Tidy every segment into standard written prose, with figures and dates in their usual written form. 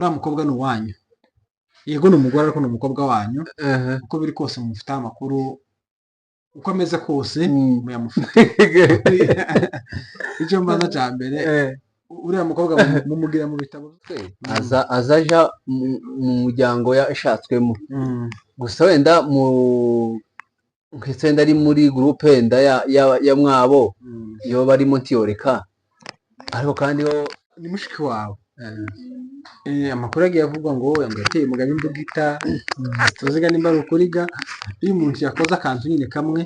uriya mukobwa ni uwanyu, yego ni umugore ariko ni umukobwa wanyu, uko biri kose mufite amakuru uko ameze kose muyamufite. Icyo mbaza cya mbere, uriya mukobwa mumugira mu bitabo twe azaja mu muryango yashatswemo, gusa wenda nk'itsinda ari muri groupe wenda ya mwabo iyo barimo ntiyoreka, ariko kandi ni mushiki wawe. Amakuru agiye avugwa ngo yateye umugabo imbugita, tuziga nimba ari ukuriga. Iyo umuntu yakoze akantu nyine kamwe,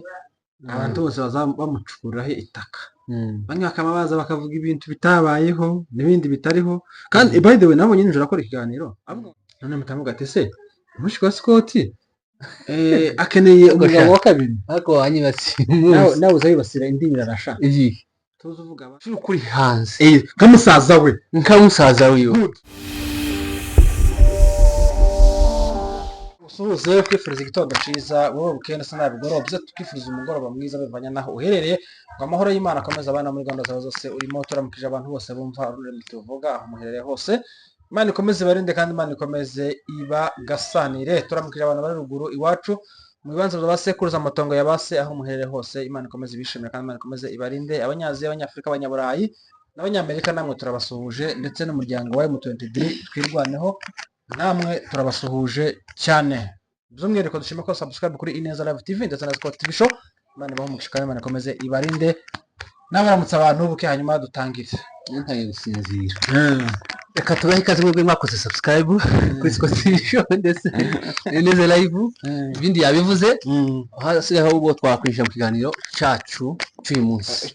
abantu bose bamucukuraho itaka, bamwe bakaba baza bakavuga ibintu bitabayeho n'ibindi bitariho. Kandi by the way nabonye nijoro akora ikiganiro, none mutamuga ati se umushiki wa Scott akeneye umugabo wa kabiri, ariko wanyibasi nawe uzayibasira indimi arasha iyi tuzi uvuga turi kuri hanze nkamusaza we wiwe. Usuhuze kwifuriza igitondo cyiza, wowe bukenda se nabigorobye, tukifuriza umugoroba mwiza bivanye naho uherereye, ngo amahoro y'Imana akomeza abana muri gahunda zawe zose urimo. Turamukije abantu bose bumva ururimi tuvuga aho muherereye hose, Imana ikomeze ibarinde kandi Imana ikomeze ibagasanire. Turamukije abantu bari ruguru iwacu mu bibanza by'abasekuruza amatongo yabase, aho muherereye hose Imana ikomeze ibishimire kandi Imana ikomeze ibarinde. Abanyaziya, Abanyafurika, Abanyaburayi n'Abanyamerika namwe turabasuhuje, ndetse n'umuryango wa M23 twirwaneho namwe turabasuhuje cyane. By'umwihariko dushime ko subscribe kuri INEZA LIVE TV ndetse na Scott TV show. Imana ibahe umugisha kandi Imana ikomeze ibarinde. Nabaramutse abantu buke hanyuma dutangire. Ntaye gusinzira. Reka tubahe ikaze mwebwe mwakoze subscribe kuri Scott TV show ndetse INEZA LIVE. Ibindi yabivuze, hasigaye ahubwo twakwinjira mu kiganiro cyacu cy'uyu munsi.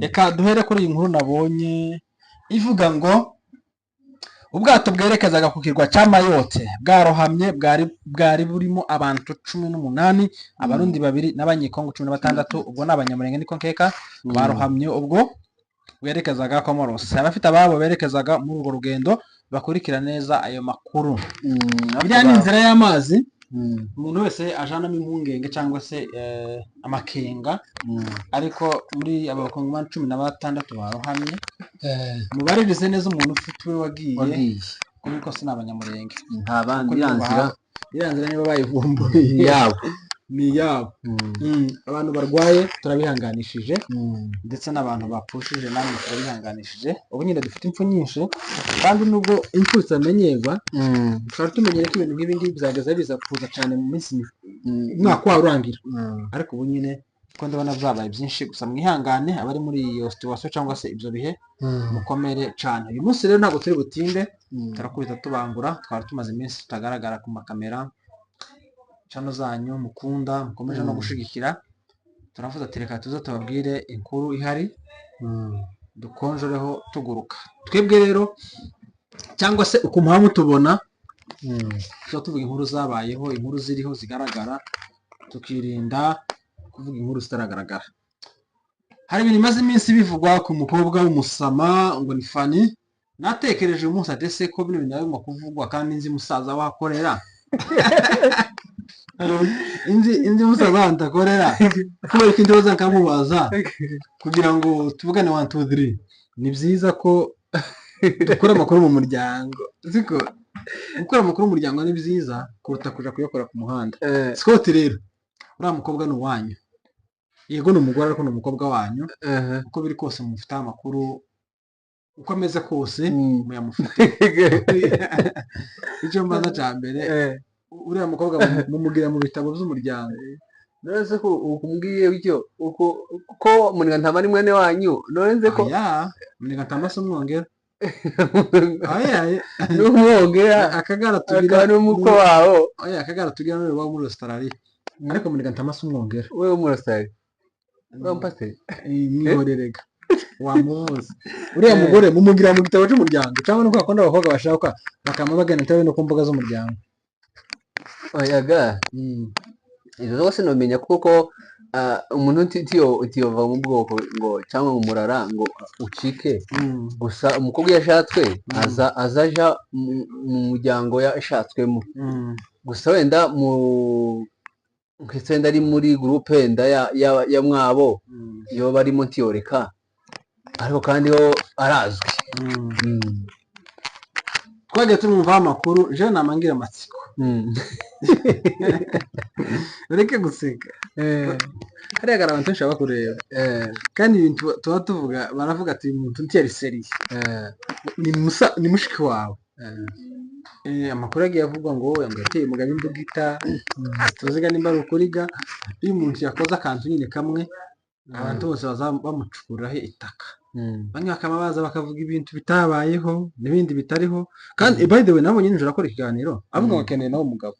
Reka duhere kuri iyi nkuru nabonye ivuga ngo ubwato bwerekezaga ku kirwa cya Mayotte bwarohamye, bwari burimo abantu 18, abarundi 2 n'abanyekongo 16. Ubwo n'abanyamurenge niko nkeka barohamye ubwo bwerekezaga Comoros. Abafite ababo berekezaga muri urwo rugendo bakurikira neza ayo makuru. Bijyanye n'inzira y'amazi, umuntu wese ajanamo impungenge cyangwa se amakenga, ariko muri abakongomani 16 barohamye. Mubaririze neza umuntu ufite we wagiye kuri ko sina abanyamurenge nta bandi iranzira niba bayivumbuye yabo ni yabo. Abantu barwaye turabihanganishije, ndetse n'abantu bapushije namwe turabihanganishije. Ubu nyine dufite impfu nyinshi, kandi nubwo impfu zitamenyerwa twari tumenyere ko ibintu nk'ibi ngibi bizageza biza kuza cyane mu minsi umwaka warurangira, ariko ubu nyine ko ndabona byabaye byinshi. Gusa mwihangane abari muri iyo situation cyangwa se ibyo bihe, mukomere cyane. Uyu munsi rero ntabwo turi butinde, turakubita tubangura. Twari tumaze iminsi tutagaragara ku makamera chano zanyu mukunda mukomeje no gushigikira. Turavuga ati reka tuze tubabwire inkuru ihari, dukonjoreho tuguruka. Twebwe rero cyangwa se uko muhamu tubona, tuba tuvuga inkuru zabayeho, inkuru ziriho zigaragara, tukirinda kuvuga inkuru zitaragaragara. Hari ibintu bimaze iminsi bivugwa ku mukobwa w'umusama ngo ni Fanny. Natekereje umunsi atese ko bino bintu birimo kuvugwa kandi nzi musaza wakorera inzi musaza wantakorera, kubera ko indoza nkamubaza kugira ngo tuvugane 1 2 3. Ni byiza ko dukora amakuru mu muryango, ziko gukora amakuru mu muryango ni byiza kuruta kuja kuyakora ku muhanda. Scott rero uriya mukobwa ni uwanyu, yego ni umugore ariko ni umukobwa wanyu, uko biri kose mufite amakuru uko ameze kose muyamufite. Icyo mbaza cya mbere, uriya mukobwa mumugira mu bitabo by'umuryango. Nonese ko ukumbwiye bityo uko muniga ntamari mwene wanyu, nonese ko muniga ntamase umwongera n'umwongera akagara tugira n'umukwe wawo, akagara tugira n'uri wa muri Australia, ariko muniga ntamase umwongera. Wewe muri Australia bampase mwihorerega wamuvuze. Uriya mugore mumugira mu gitabo cy'umuryango, cyangwa nuko akunda abakobwa bashaka bakama bagana ntawe no kumbuga z'umuryango. Oyaga izo zose nomenya kuko umuntu utiyova mu bwoko ngo cyangwa mu murara ngo ucike. Gusa umukobwa yashatswe azaja mu muryango yashatswemo, gusa wenda nk'itsinda ari muri groupe wenda ya mwabo iyo barimo ntiyoreka, ariko kandi arazwi. twagiye tumumvaho amakuru je namangira amatsiko ureke guseka hariya gara abantu nshaka kureba kandi ibintu tuba tuvuga baravuga ati umuntu ntiyari seriye ni mushiki wawe amakuru agiye avugwa ngo yateye umugabo imbugita tuziga nimba ari ukuriga iyo umuntu yakoze akantu nyine kamwe abantu bose bamucukuraho itaka bamwe bakaba baza bakavuga ibintu bitabayeho n'ibindi bitariho kandi by the way nabonye nijoro akora ikiganiro avuga ngo akeneye nawe umugabo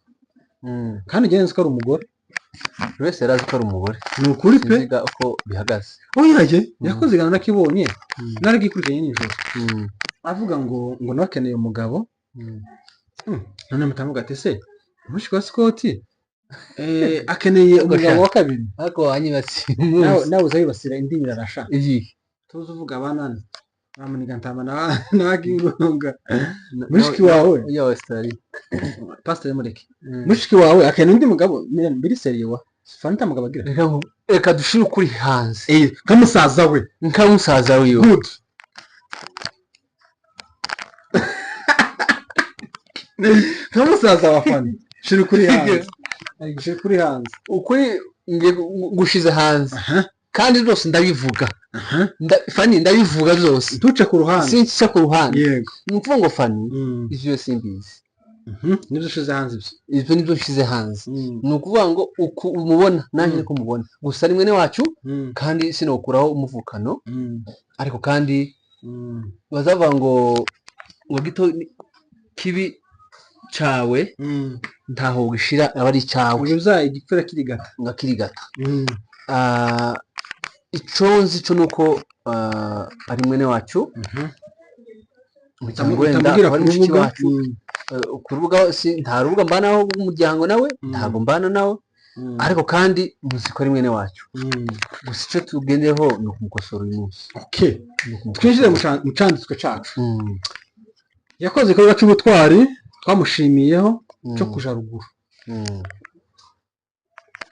kandi ngenzi ko ari umugore wese yarazi ko ari umugore ni ukuri pe sinziga uko bihagaze yaje yakoze ikiganiro nakibonye naragikurikiranye nijoro avuga ngo nawe akeneye umugabo none mutamuga ati se umushiki wa Scott akeneye umugabo wa kabiri ariko wanyibasi nawe uzayibasira indi birarasha iyi tuzi uvuga abanani bamuniga ntama n'abagirunga mushiki wawe ya Australia pastor mureke mushiki wawe akeneye undi mugabo mbiri seriye wa fanta mugabo agira reka dushire ukuri hanze kamusaza we nkamusaza wiwe good kamusaza wa Fanny shira ukuri hanze shira ukuri hanze ukuri gushize hanze kandi rwose ndabivuga Fanny ndabivuga byose tuce ku ruhande since ku ruhande yego nukuvuga ngo Fanny ivyo simbizi nibyo shize hanze ibyo nibyo shize hanze nukuvuga ngo umubona nanje ko mubona gusa rimwe ne wacu kandi sinokuraho umuvukano ariko kandi bazavuga ngo gito kibi cawe ntaho gishira abari cawe uzaye igipfira kirigata ngakirigata iconzi cyo nuko ari mwene wacu mutamubwira ari mushiki wacu kurubuga nta rubuga mbanaho umuryango nawe ntago mbana nawe ariko kandi muziko ari mwene wacu gusa icyo tugendeho ni ukumukosora uyu munsi okay twinjire mu canditswe cacu yakoze ikorwa cy'ubutwari twamushimiyeho cyo kuja ruguru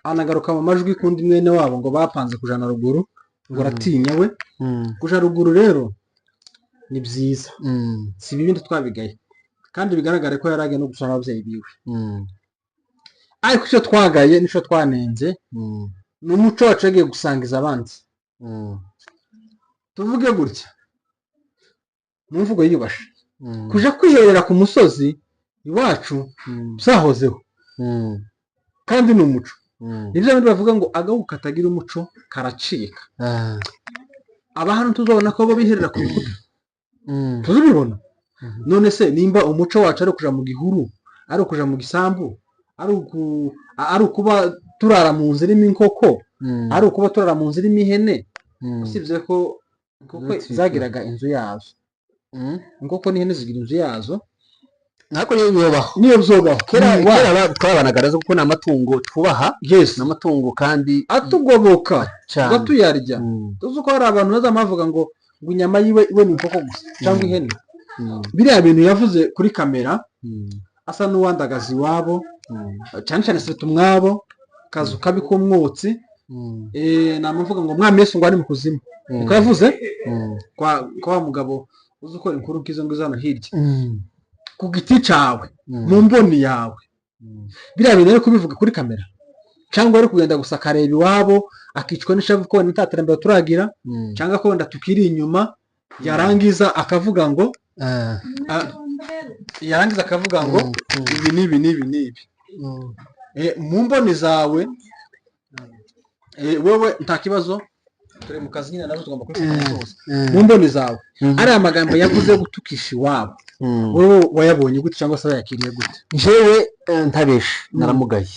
anagaruka mu majwi kundi mwene wabo ngo bapanze kujana ruguru ngo ratinya we kuja ruguru rero ni byiza si bibindi twabigaye kandi bigaragare ko yarage no gusana abavyeyi biwe ariko icyo twagaye nico twanenze n'umuco wacu yagiye gusangiza abandi tuvuge gutya mu mvugo yiyubashe kuja kwiherera ku musozi iwacu byahozeho kandi ni umuco nibyo bindi bavuga ngo agahugu katagira umuco karacika abantu tuzobona ko bo biherera ku bikuta tuzubibona none se nimba umuco wacu ari kuja mu gihuru ari ukuja mu gisambu ari ukuba turara mu nzira irimo inkoko ari ukuba turara mu nzira irimo ihene usibye ko inkoko zagiraga inzu yazo inkoko n'ihene zigira inzu yazo nako niyo byobaho kera twabanagaraza kuko n'amatungo twubaha n'amatungo kandi atugoboka gatuyarya tuzi ko hari abantu bazamavuga ngo inyama yiwe ni inkoko gusa cyangwa ihene biriya bintu yavuze kuri kamera asa n'uwandagaza iwabo cyane cyane se tumwabo kazu kabi k'umwotsi namuvuga ngo mwami Yesu ngo ari mu kuzimu uko yavuze kwa mugabo uzi ko inkuru nkizo ngizana hirya ku giti cawe mu mboni yawe biriya bintu ari kubivuga kuri kamera cyangwa ari kugenda gusa akareba iwabo akicwa n'ishavu ko nitaterambere turagira cyangwa ko wenda tukiri inyuma yarangiza akavuga ngo ibi n'ibi mu mboni zawe wewe nta kibazo turi mu kazi nyine nazo tugomba kwifata zose mu mboni zawe ari amagambo yavuze gutukisha iwabo wowe wayabonye gute cyangwa se wayakiriye gute jewe ntabeshe naramugaye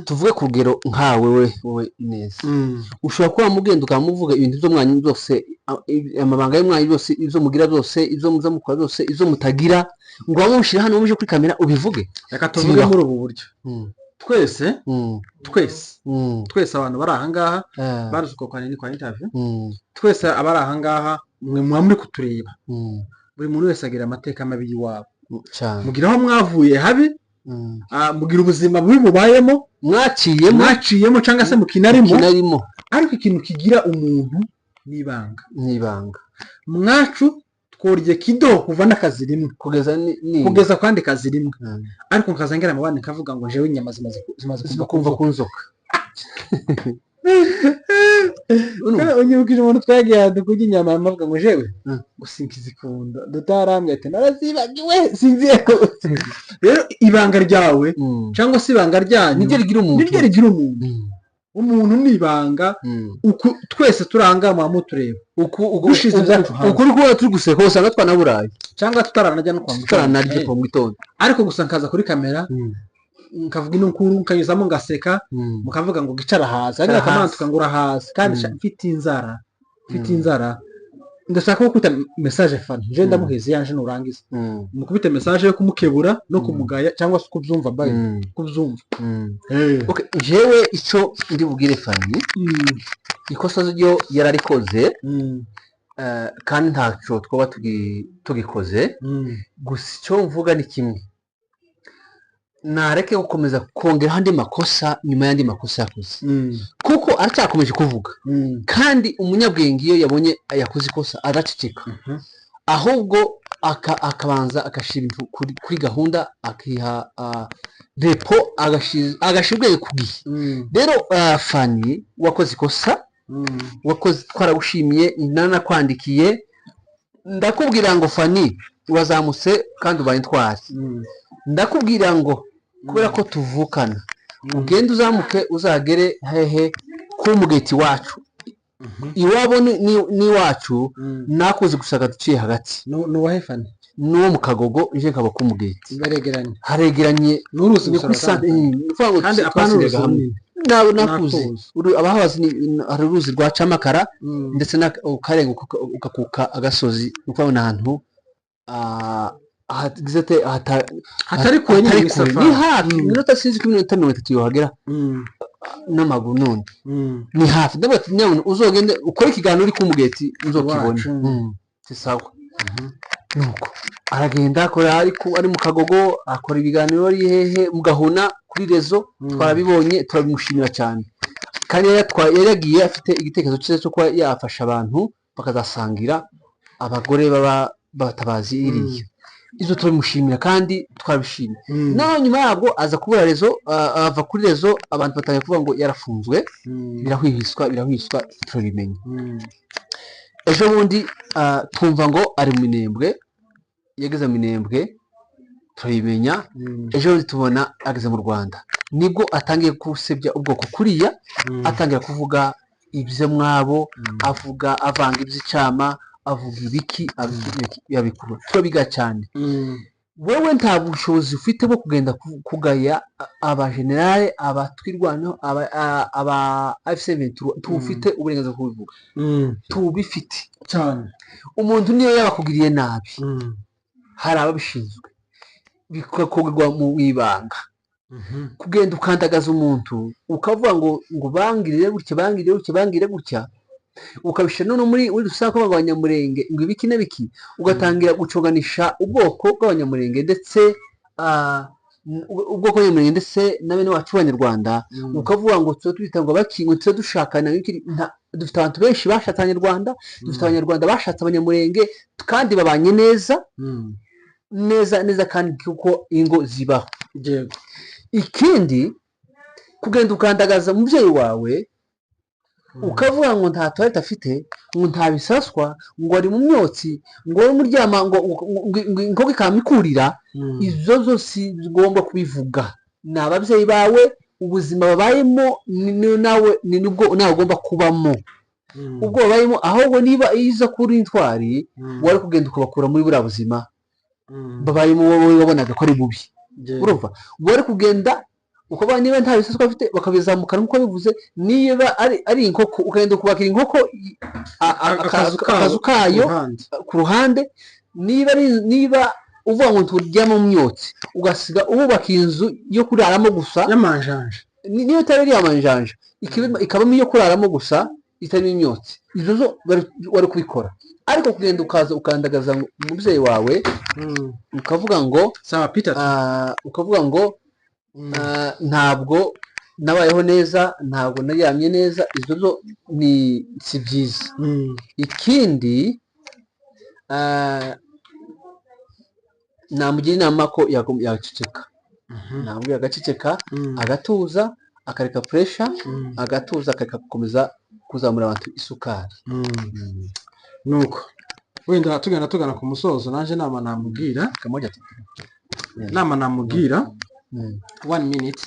tuvuge ku rugero nkawe wowe neza ushobora kuba mugenda ukamuvuga ibintu byo mwanyu byose amabanga y'umwanyu byose ibyo mugira byose ibyo muza mukora byose ibyo mutagira ngo wamushire hano muje kuri kamera ubivuge reka tuvuge muri ubu buryo twese abantu bari aha ngaha baruzuko kwa interview twese abari aha ngaha mwe muri kutureba buri muntu wese agira amateka mabi y'iwabo mugira aho mwavuye habi mugira ubuzima bubi mubayemo mwaciyemo cyangwa se mukinarimo ariko ikintu kigira umuntu nibanga nibanga mwacu horye kido kuva n'akazi rimwe kugeza kwandi kazi rimwe ariko nkazangera mu bandi kavuga ngo jewe inyama zimaze kumva kunzoka unyibukije umuntu twagiye handi kurya inyama amavuga ngo jewe gusinkizikunda dutarambye ati narazibagiwe sinziye rero ibanga ryawe cyangwa se ibanga ryanyu niryo rigira umuntu nibanga twese turangama mutureba gushize byacu ukuri kuba turi guseka usanga twanaburaye cyangwa tutaranajya no tutaranarya mu gitondo ariko gusa nkaza kuri kamera nkavuga inkuru nkanyuzamo ngaseka mukavuga ngo gicara hasi agira akamantuka ngo urahazi kandi mfite inzara ndashaka ko kwita message Fanny je ndamuheze yanje nurangiza mukubite message yo kumukebura no kumugaya cyangwa se kubyumva baye kubyumva okay jewe ico ndi bugire Fanny ikosa ryo yararikoze kandi ntaco twoba tugikoze gusa icyo mvuga ni kimwe nareke gukomeza kongera andi makosa nyuma y'andi makosa yakoze kuko aracyakomeje kuvuga kandi umunyabwenge iyo yabonye yakoze ikosa araceceka ahubwo akabanza agashira kuri gahunda akiha depo agashirwe ku gihe rero Fanny wakoze ikosa wakoze twaragushimiye nanakwandikiye ndakubwira ngo Fanny wazamutse kandi ubaye intwari ndakubwira ngo kubera ko tuvukana ugende uzamuke uzagere hehe ku mugeti wacu iwabo ni wacu nakoze gushaka duciye hagati nuwahe Fanny nuwo mu Kagogo nje nkaba ku mugeti haregeranye n'uruzi gusara kandi apanuruzi hamwe nakuze abahabazi hari uruzi rwa Camakara ndetse ukarenga ukakuka agasozi ukabona ahantu hatari kure ni hafi minota sinzi ko minota 30 yohagera n'amaguru none ni hafi ndabati nyabona uzogende ukora ikiganiro uri kumugeti uzokibona sawa nuko aragenda akora ari mu Kagogo akora ibiganiro ari hehe mugahuna kuri rezo twarabibonye turabimushimira cyane kandi yagiye afite igitekerezo cyiza cyo kuba yafasha abantu bakazasangira abagore batabazi iriya izo turabimushimira kandi twabishimye naho nyuma yabwo aza kubura rezo ava kuri rezo abantu batangiye kuvuga ngo yarafunzwe birahwihwiswa turabimenye ejo bundi twumva ngo ari mu Minembwe yageze mu Minembwe turabimenya ejo bundi tubona ageze mu Rwanda nibwo atangiye gusebya ubwoko kuriya atangira kuvuga ibyo mwabo avuga avanga iby'icama avuga ibiki yabikuru turabiga cyane wewe nta bushobozi ufite bwo kugenda kugaya abagenerale abatwirwano aba F7 tufite uburenganzira bwo kubivuga tubifite cyane umuntu niyo yabakugiriye nabi hari ababishinzwe bikakorwa mu ibanga kugenda ukandagaza umuntu ukavuga ngo bangirire gutya ukabishira none muri rusako b'abanyamurenge ngo ibiki n'ibiki ugatangira gucoganisha ubwoko bw'abanyamurenge ndetse ubwoko bw'abanyamurenge ndetse na bene wacu b'Abanyarwanda ukavuga ngo twita ngo bakingo tse dushakana dufite abantu benshi bashatse Abanyarwanda dufite Abanyarwanda bashatse Abanyamurenge kandi babanye neza kandi kuko ingo zibaho ikindi kugenda ukandagaza umubyeyi wawe ukavuga ngo nta toilette afite ngo nta bisaswa ngo ari mu myotsi ngo ari muryama ngo inkogo ikamikurira izo zose zigomba kubivuga ni ababyeyi bawe ubuzima babayemo nawe ugomba kubamo ubwo babayemo ahubwo niba iza kuri intwari wari kugenda ukabakura muri buriya buzima babayemo wowe wabonaga ko ari bubi urumva wari kugenda ukaba niba nta bisaswa afite bakabizamukana nkuko bivuze niba ari inkoko ukagenda kubakira inkoko akazu kayo ku ruhande niba uvuga ngo turyama mu myotsi ugasiga ubaka inzu yo kuraramo gusa y'amanjanja niyo itari yamanjanja ikabamo iyo kuraramo gusa itari imyotsi izo zo wari kubikora ariko kugenda ukaza ukandagaza umubyeyi wawe ukavuga ngo ukavuga ngo ntabwo nabayeho neza ntabwo naryamye neza izo zo si byiza ikindi namugira inama ko yaceceka, namubwira agaceceka agatuza akareka pressure, agatuza akareka gukomeza kuzamura abantu isukari. Nuko wenda tugana ku musozo, nanje nama namubwira kamoja inama namubwira 1 minute.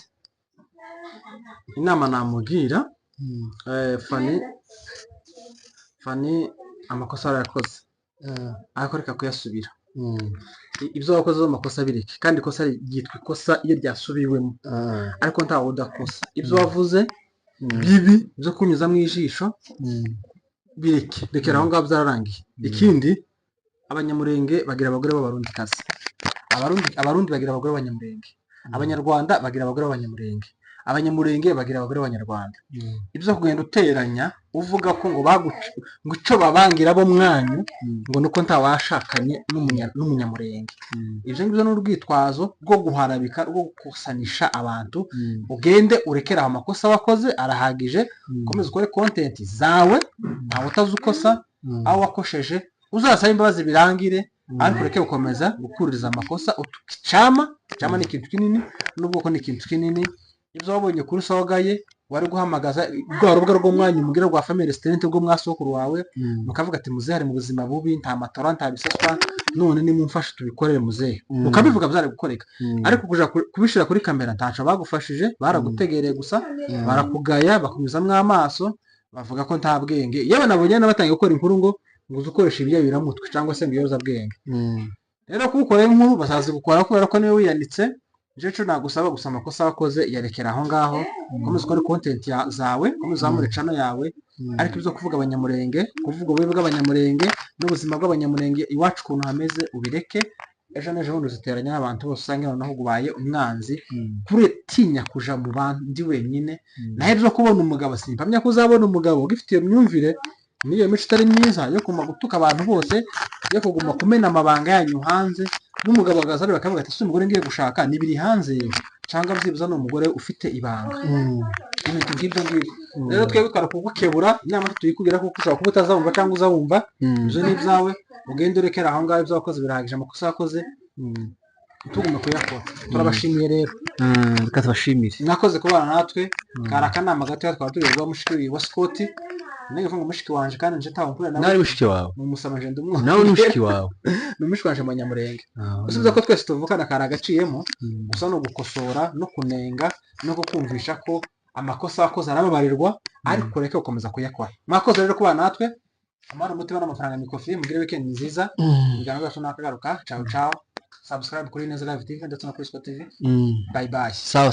Inama namubwira Fanny amakosa arayakoze, akoreka kuyasubira. Ibyo wakoze amakosa bireke, kandi ikosa ryitwa ikosa iyo ryasubiwemo, ariko ntawe udakosa. Ibyo wavuze bibi byo kunyuza mu ijisho bireke, rekera aho ngaho byararangiye. Ikindi, abanyamurenge bagira abagore b'abarundi kazi, abarundi bagira abagore b'abanyamurenge, abanyarwanda bagira abagore b'abanyamurenge, abanyamurenge bagira abagore b'abanyarwanda. Ibyo kugenda uteranya uvuga ko ngo ngo icyo babangira bo mwanyu ngo nuko ntawashakanye n'umunyamurenge. Ibyo ngibyo ni urwitwazo rwo guharabika, rwo gukusanisha abantu. Ugende urekera amakosa wakoze arahagije, ukomeze ukore content zawe, ntawe utazi ukosa. Aho wakosheje uzasaba imbabazi birangire, ariko ureke gukomeza gukuririza amakosa. Icyama ni ikintu kinini, n'ubwoko ni ikintu kinini. Ibyo wabonye kuri sawagaye wari guhamagaza rwa rubuga rw'umwanya umubwira rwa family restaurant bwo mwasokuru wawe, mukavuga ati muzehe ari mu buzima bubi, nta matora nta bisaswa, none nimumfashe tubikorere muzehe, ukabivuga byari gukoreka. Ariko kuja kubishira kuri kamera ntaco bagufashije, baragutegereye gusa, barakugaya bakunyuzamwe amaso, bavuga ko nta bwenge. Yewe nabonye n'abatangiye gukora inkuru ngo uzukoresha ibyo biramutwe cyangwa se ngo yoza bwenge. Rero kuko inkuru basazi gukora kubera ko niwe wiyanditse. Jecho nagusaba gusa amakosa wakoze yarekera aho ngaho, komeza ukore content zawe, komeza zamure channel yawe. Ariko ibyo kuvuga abanyamurenge, kuvuga ububi bw'abanyamurenge n'ubuzima bw'abanyamurenge iwacu kuntu hameze ubireke. Ejo nejo bundi ziteranya n'abantu bose usanga noneho ubaye umwanzi, kuri tinya kuja mu bandi wenyine. Nahe byo kubona umugabo simpamya kuzabona umugabo ugifitiye myumvire niyo mico itari myiza yo kuma gutuka abantu bose, yo kuguma kumena amabanga yanyu hanze. N'umugabo agazari bakavuga ati umugore ngiye gushaka nibiri hanze, cyangwa byibuza n'umugore ufite ibanga. Ibintu ngibyo ngibyo rero twebwe karakugukebura, inama tuyikubwira ko ushaka kuba utazabumva cyangwa uzabumva. Ibyo ni ibyawe, ugende urekera aho ngaho. Ibyo wakoze birahagije, amakosa wakoze tugomba kuyakora. Turabashimiye rero, reka tubashimire mwakoze kubana natwe. Kari akanama gato twaba turirwa mushiki wa Scott, nige funga mushiki wanje kandi nje tawo mpura nawe mushiki wawe mumusamaje ndumwe nawe mushiki wawe n'umushiki wanje Manyamurenge. Usubiza ko twese tuvukana kara gaciyemo, gusa no gukosora no kunenga no kukumvisha ko amakosa wakoze arababarirwa, ariko reka ukomeza kuyakora. Mwakoze rero kubana natwe, amara umutima n'amafaranga mikofi. Mugire weekend nziza, igana gato nakagaruka. Ciao ciao, subscribe kuri INEZA LIVE TV ndetse no kuri TV. Bye bye. Sawa.